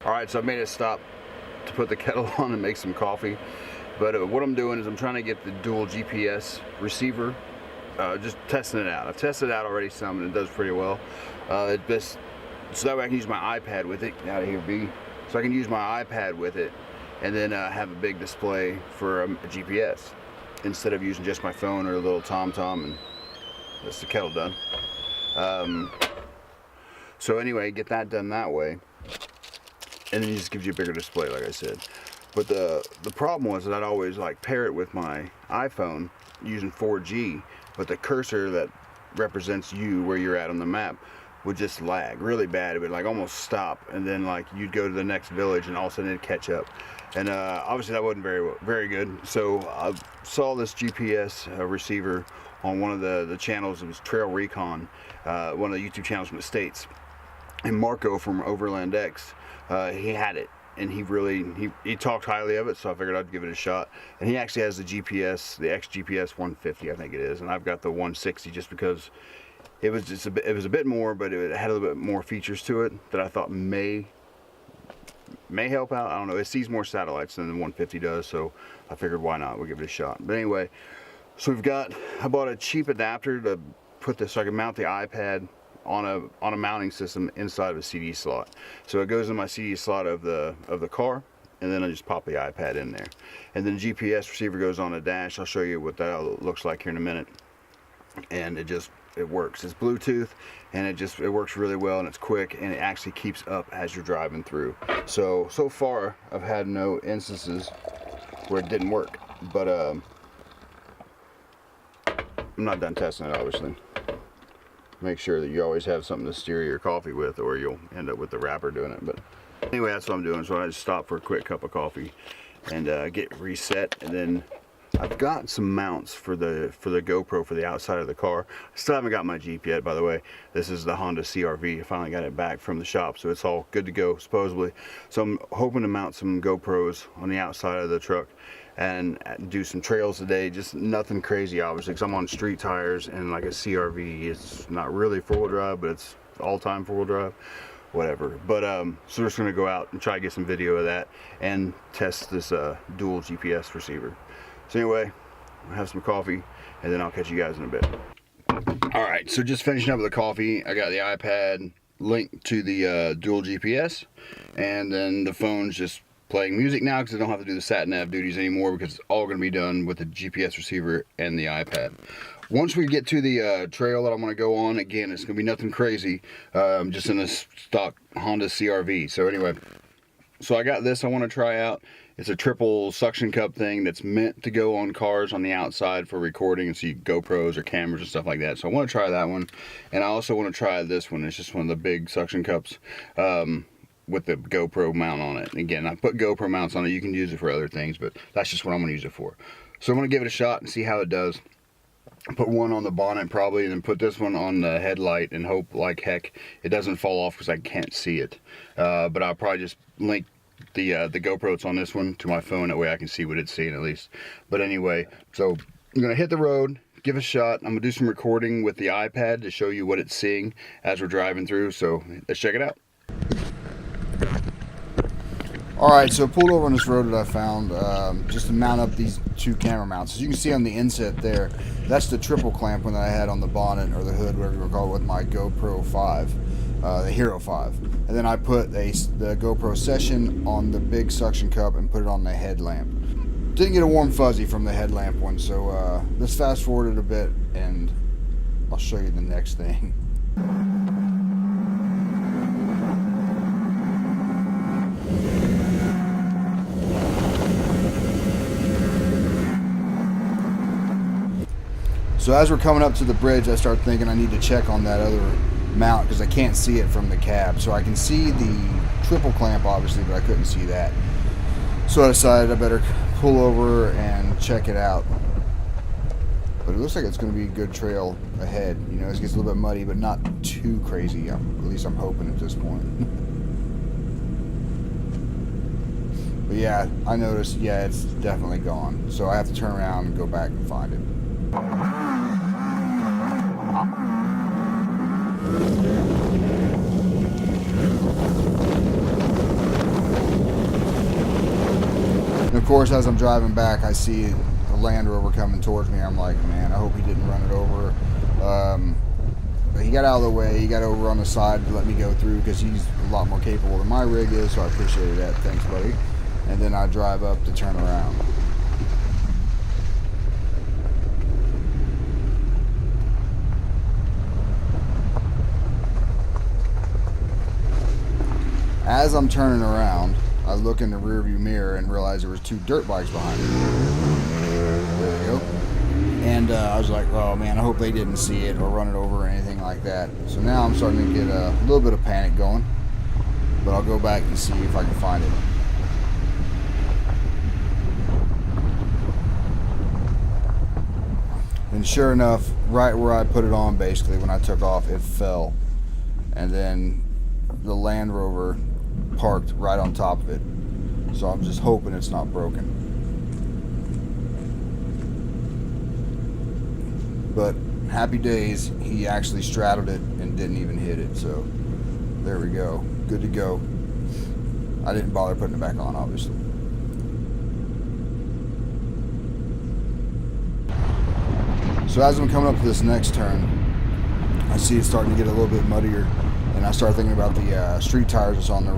Alright, so I made a stop to put the kettle on and make some coffee. But what I'm doing is I'm trying to get the dual GPS receiver, just testing it out. I've tested it out already some and it does pretty well. So that way I can use my iPad with it. Out of here, B. So I can use my iPad with it and then have a big display for a GPS instead of using just my phone or a little TomTom, and that's the kettle done. So anyway, get that done that way. And then it just gives you a bigger display, like I said. But the problem was that I'd always like pair it with my iPhone using 4G, but the cursor that represents you where you're at on the map would just lag really bad. It would like almost stop, and then like you'd go to the next village and all of a sudden it'd catch up. And obviously that wasn't very good. So I saw this GPS receiver on one of the channels. It was Trail Recon, one of the YouTube channels from the States. And Marco from Overland X, he had it, and he talked highly of it, so I figured I'd give it a shot. And he actually has the GPS, the XGPS 150, I think it is, and I've got the 160 just because it was a bit more, but it had a little bit more features to it that I thought may help out. I don't know. It sees more satellites than the 150 does, so I figured why not? We'll give it a shot. But anyway, so I bought a cheap adapter to put this so I can mount the iPad on a mounting system inside of a CD slot. So it goes in my CD slot of the car, and then I just pop the iPad in there. And then the GPS receiver goes on a dash. I'll show you what that looks like here in a minute. And it works. It's Bluetooth, and it works really well, and it's quick, and it actually keeps up as you're driving through. So far I've had no instances where it didn't work, but I'm not done testing it, obviously. Make sure that you always have something to steer your coffee with, or you'll end up with the wrapper doing it. But anyway, that's what I'm doing. So I just stop for a quick cup of coffee and get reset, and then I've got some mounts for the GoPro for the outside of the car. I still haven't got my Jeep yet, by the way. This is the Honda CR-V. I finally got it back from the shop, so it's all good to go, supposedly. So I'm hoping to mount some GoPros on the outside of the truck and do some trails today. Just nothing crazy, obviously, because I'm on street tires, and like a CR-V, it's not really four-wheel drive, but it's all-time four-wheel drive, whatever. But so we're just gonna go out and try to get some video of that and test this dual GPS receiver. So anyway, I'll have some coffee, and then I'll catch you guys in a bit. All right, so just finishing up with the coffee. I got the iPad linked to the dual GPS, and then the phone's just playing music now because I don't have to do the sat nav duties anymore, because it's all going to be done with the GPS receiver and the iPad. Once we get to the trail that I'm going to go on, again, it's going to be nothing crazy, just in a stock Honda CR-V. So anyway, so I got this I want to try out. It's a triple suction cup thing that's meant to go on cars on the outside for recording and see GoPros or cameras and stuff like that. So I want to try that one, and I also want to try this one. It's just one of the big suction cups with the GoPro mount on it. Again, I put GoPro mounts on it. You can use it for other things, but that's just what I'm going to use it for. So I'm going to give it a shot and see how it does. Put one on the bonnet probably, and then put this one on the headlight, and hope like heck it doesn't fall off because I can't see it. But I'll probably just link the GoPro that's on this one to my phone. That way I can see what it's seeing at least. But anyway, so I'm going to hit the road, give it a shot. I'm going to do some recording with the iPad to show you what it's seeing as we're driving through. So let's check it out. Alright, so I pulled over on this road that I found just to mount up these two camera mounts. As you can see on the inset there, that's the triple clamp one that I had on the bonnet or the hood, whatever you want to call it, with my GoPro 5, the Hero 5. And then I put the GoPro Session on the big suction cup and put it on the headlamp. Didn't get a warm fuzzy from the headlamp one, so let's fast forward it a bit and I'll show you the next thing. So as we're coming up to the bridge, I start thinking I need to check on that other mount because I can't see it from the cab. So I can see the triple clamp obviously, but I couldn't see that. So I decided I better pull over and check it out. But it looks like it's going to be a good trail ahead. You know, it gets a little bit muddy, but not too crazy. At least I'm hoping at this point. But yeah, I noticed, yeah, it's definitely gone. So I have to turn around and go back and find it. of course, as I'm driving back, I see a Land Rover coming towards me. I'm like, man, I hope he didn't run it over. But he got out of the way. He got over on the side to let me go through because he's a lot more capable than my rig is, so I appreciated that. Thanks, buddy. And then I drive up to turn around. As I'm turning around, I look in the rearview mirror and realize there was 2 dirt bikes behind me. There we go. And I was like, oh man, I hope they didn't see it or run it over or anything like that. So now I'm starting to get a little bit of panic going. But I'll go back and see if I can find it. And sure enough, right where I put it on, basically, when I took off, it fell. And then the Land Rover parked right on top of it. So I'm just hoping it's not broken. But happy days, he actually straddled it and didn't even hit it. So there we go. Good to go. I didn't bother putting it back on, obviously. So as I'm coming up to this next turn, I see it starting to get a little bit muddier. And I start thinking about the street tires that's on the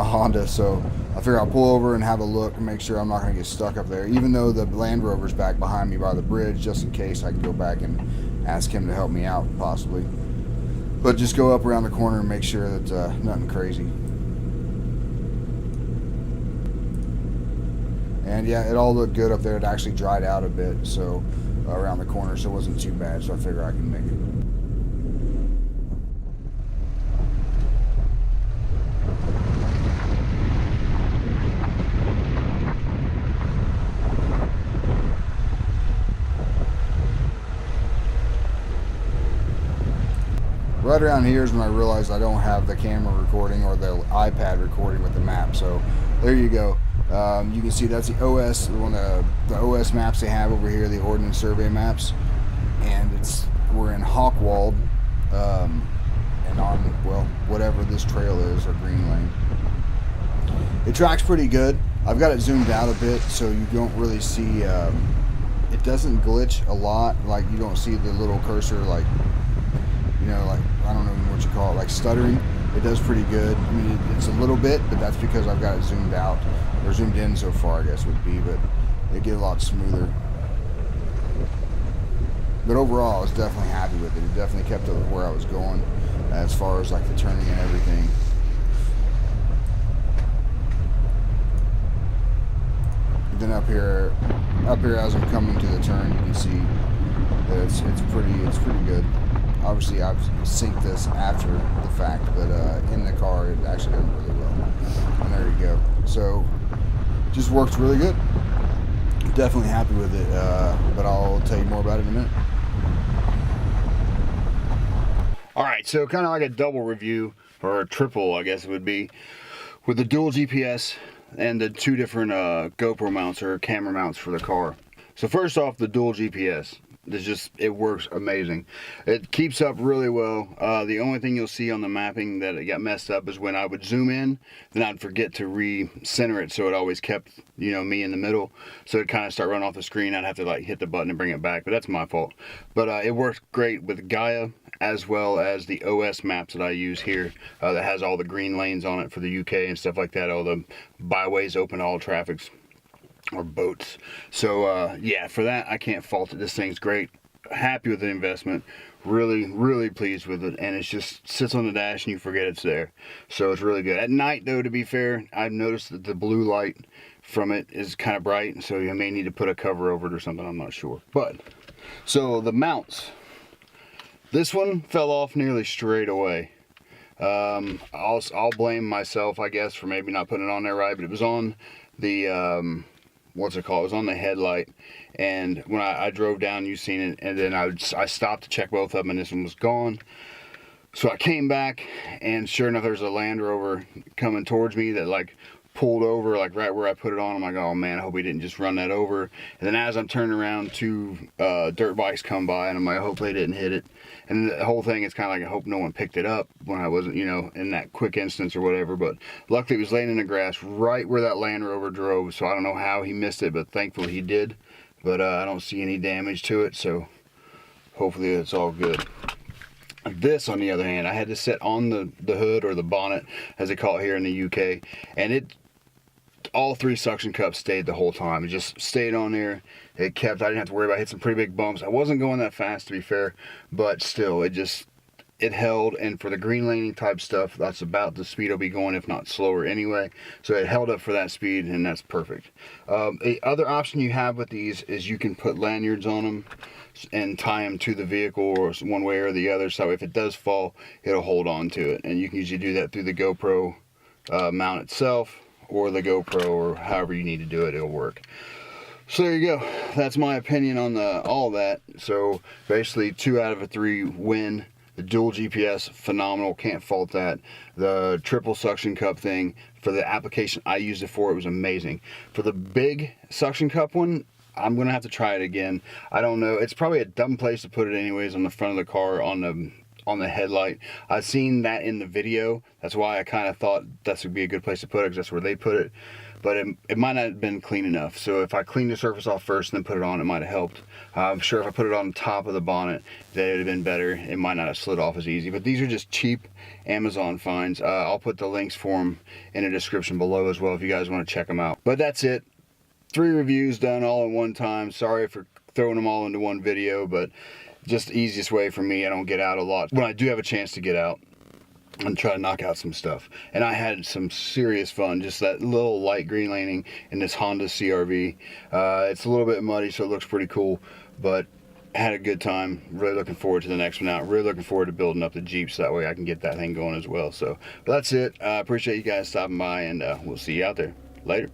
Honda. So I figure I'll pull over and have a look and make sure I'm not going to get stuck up there, even though the Land Rover's back behind me by the bridge, just in case I can go back and ask him to help me out, possibly. But just go up around the corner and make sure that nothing crazy. And yeah, it all looked good up there. It actually dried out a bit, so around the corner, so it wasn't too bad. So I figure I can make it. Right around here is when I realized I don't have the camera recording or the iPad recording with the map. So there you go. You can see that's the OS, one of the OS maps they have over here, the Ordnance Survey maps. And we're in Hawkwald, and on, well, whatever this trail is, or Green Lane. It tracks pretty good. I've got it zoomed out a bit so you don't really see, it doesn't glitch a lot. Like, you don't see the little cursor, like, you know, like, I don't know what you call it, like stuttering. It does pretty good. I mean, it's a little bit, but that's because I've got it zoomed out, or zoomed in so far, I guess would be, but it get a lot smoother. But overall, I was definitely happy with it. It definitely kept up with where I was going as far as like the turning and everything. And then up here as I'm coming to the turn, you can see that it's pretty good. Obviously, I've synced this after the fact, but in the car, it actually done really well. And there you go. So, just works really good. Definitely happy with it, but I'll tell you more about it in a minute. All right, so kind of like a double review, or a triple, I guess it would be, with the dual GPS and the 2 different GoPro mounts or camera mounts for the car. So first off, the dual GPS. It works amazing. It keeps up really well. The only thing you'll see on the mapping that it got messed up is when I would zoom in, then I'd forget to re-center it, so it always kept, you know, me in the middle. So it'd kind of start running off the screen. I'd have to like hit the button and bring it back, but that's my fault. But it works great with Gaia, as well as the OS maps that I use here, that has all the green lanes on it for the UK and stuff like that, all the byways open to all traffics or boats. So yeah, for that I can't fault it. This thing's great. Happy with the investment. Really pleased with it, and it just sits on the dash and you forget it's there. So it's really good. At night though, to be fair, I've noticed that the blue light from it is kind of bright, so you may need to put a cover over it or something, I'm not sure. But so the mounts, this one fell off nearly straight away. I'll blame myself, I guess, for maybe not putting it on there right, but it was on the what's it called? It was on the headlight, and when I drove down, you seen it, and then I stopped to check both of them, and this one was gone. So I came back, and sure enough, there's a Land Rover coming towards me that like pulled over, like right where I put it on. I'm like, oh man, I hope he didn't just run that over. And then as I'm turning around, two dirt bikes come by, and I'm like, I hope they didn't hit it. And the whole thing is kind of like, I hope no one picked it up when I wasn't, you know, in that quick instance or whatever. But luckily it was laying in the grass right where that Land Rover drove, so I don't know how he missed it, but thankfully he did. But I don't see any damage to it, so hopefully it's all good. This, on the other hand, I had to set on the hood, or the bonnet, as they call it here in the UK, and all three suction cups stayed the whole time. It just stayed on there. It kept, I didn't have to worry about it. Hit some pretty big bumps. I wasn't going that fast, to be fair, but still, it held. And for the green laning type stuff, that's about the speed I'll be going, if not slower anyway. So it held up for that speed, and that's perfect. The other option you have with these is you can put lanyards on them and tie them to the vehicle, or one way or the other, so if it does fall, it'll hold on to it. And you can usually do that through the GoPro mount itself, or the GoPro, or however you need to do it, it'll work. So there you go. That's my opinion on all that. So basically 2 out of 3 win. The dual GPS, phenomenal, can't fault that. The triple suction cup thing, for the application I used it for, it was amazing. For the big suction cup one, I'm gonna have to try it again. I don't know, it's probably a dumb place to put it anyways, on the front of the car, on the headlight. I've seen that in the video. That's why I kind of thought that would be a good place to put it, because that's where they put it. But it might not have been clean enough. So if I cleaned the surface off first and then put it on, it might have helped. I'm sure if I put it on top of the bonnet, that it would have been better. It might not have slid off as easy. But these are just cheap Amazon finds. I'll put the links for them in the description below as well if you guys want to check them out. But that's it. 3 reviews done all in one time. Sorry for throwing them all into one video, but just the easiest way for me. I don't get out a lot. When I do have a chance to get out and try to knock out some stuff. And I had some serious fun. Just that little light green laning in this Honda CR-V. It's a little bit muddy, so it looks pretty cool, but had a good time. Really looking forward to the next one out. Really looking forward to building up the Jeep, so that way I can get that thing going as well. So, but that's it. I appreciate you guys stopping by, and we'll see you out there. Later.